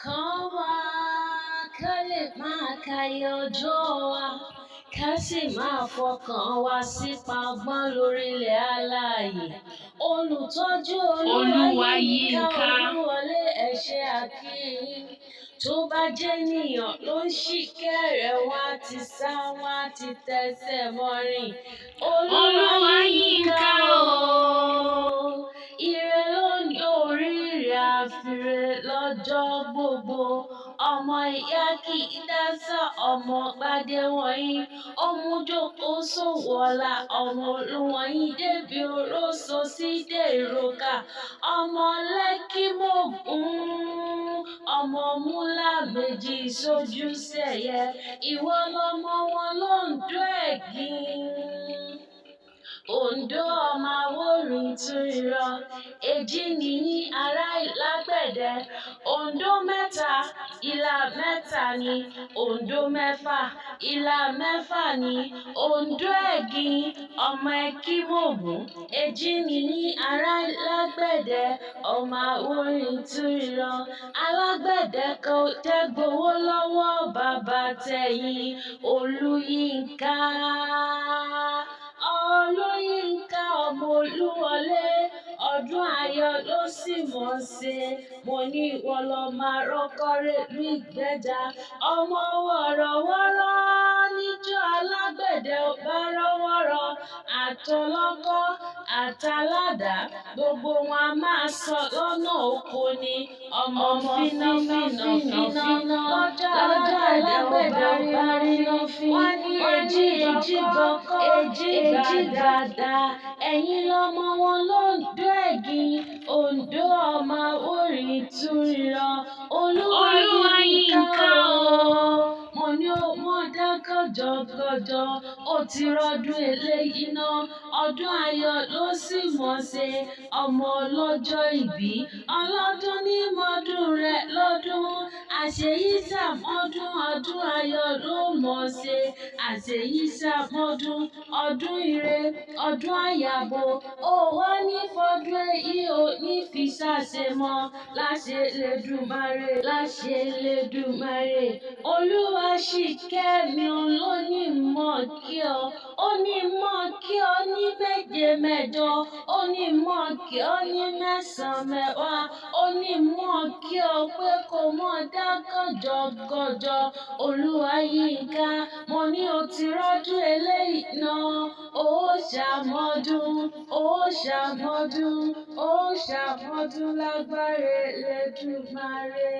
kàn wá ká lè máa kàyé ọjọ́ wa ká sì máa fọkàn wa sípa ọgbọ́n lórílẹ̀ alààyè. Olùtọ́jú Olúwa Yinka Oluwole ẹ ṣé àkíyìn. Tó bá jẹ́ ènìyàn ló ń ṣìkẹ̀rẹ̀ wá ti sá wá ti tẹsẹ̀ mọ́rin. Olúwa Yinka o. Ire lónìí oríire àfìrè lọ́jọ́ gbogbo. Ọmọ ìyá kì í dásà ọmọ gbadé wọ̀nyí. Ọmọ jókòó sòwòlà ọmọ olúwọ̀nyí débi oróso sí dèròkà. Ọmọ lẹ́kí mògún. Ọmọ múlá méjì sójú sẹ̀yẹ. Ìwọ lọmọ wọn lóńdó ẹ̀gìn. Ondo ọmọ Àwórì tún irọ́. Èjì nìyí ará ìlágbẹ̀dẹ. Ondo mẹ́ta, ìlà mẹ́ta ni. Ondo mẹ́fà, ìlà mẹ́fà ni. Ondo ẹ̀gìn, ọmọ ẹkímògún. Èjì nìyí ará ìlágbẹ̀dẹ. Ọmọ Àwórì tún irọ́. Alágbẹ̀dẹ kò tẹ́ gbowó lọ́wọ́ bàbá tẹ̀yìn. Olúyinka. Olúyinka ọmọ Olúwọlé, ọdún ayọ̀ ló sì mọ̀ ṣe. Mo ní ìwọ lọ máa rọ́kọ́rẹ́ lú Ìgbẹ́jà. Ọmọ wọ̀rọ̀wọ́rọ́ níjọ́ alágbẹ̀dẹ ò bá rọ́wọ́rọ́. Àtọlọ́kọ́ àtàládà gbogbo wọn a máa sọ lọ́nà oko ni. Ọmọ fínáfíná lọ́jọ́ alágbẹ̀dẹ ò bá ríná fín. Wọ́n ní èjì bọ́kọ́ èjì gbàdá. Ẹ̀yin lọmọ wọn lóńdó ẹ̀gìn. Ondo ọmọ Àwórì tún irọ́. Olúwa Yinka o. Mo ní ó mọ̀ dá gọ̀jọ̀gọ̀jọ̀. Ó ti rọ́dún eléyìí náà. Ọdún ayọ̀ ló sì mọ̀ ṣe. Ọmọ ọlọ́jọ́ ìbí. Ọlọ́dún ní mọ́dún rẹ̀ lọ́dún. Àṣeyí ṣàmọ́dún ọdún ayọ̀ ló mọ̀ ṣe. Àṣeyí ṣàmọ́dún ọdún ire ọdún àyàbò. Ó wá ní fọdún èyí ò ní fi ṣàṣemọ́. Láṣẹ Elédùmarè láṣẹ Elédùmarè. Olúwa ṣìkẹ́mi ló ní mọ̀ kí ọ. Ó ní mọ̀ kí ọ ní méje mẹ́jọ. Ó ní mọ̀ kí ọ ní mẹ́sàn-án mẹ́wàá. Ó ní mọ̀ kí ọ pé kò mọ̀ dá gọ̀jọ̀gọ̀jọ̀. Olúwa Yinka, mo ní o ti rọ́dún eléyìí náà. Ó ṣàmọ́dún, ó ṣàmọ́dún, ó ṣàmọ́dún lágbára Elédùmarè.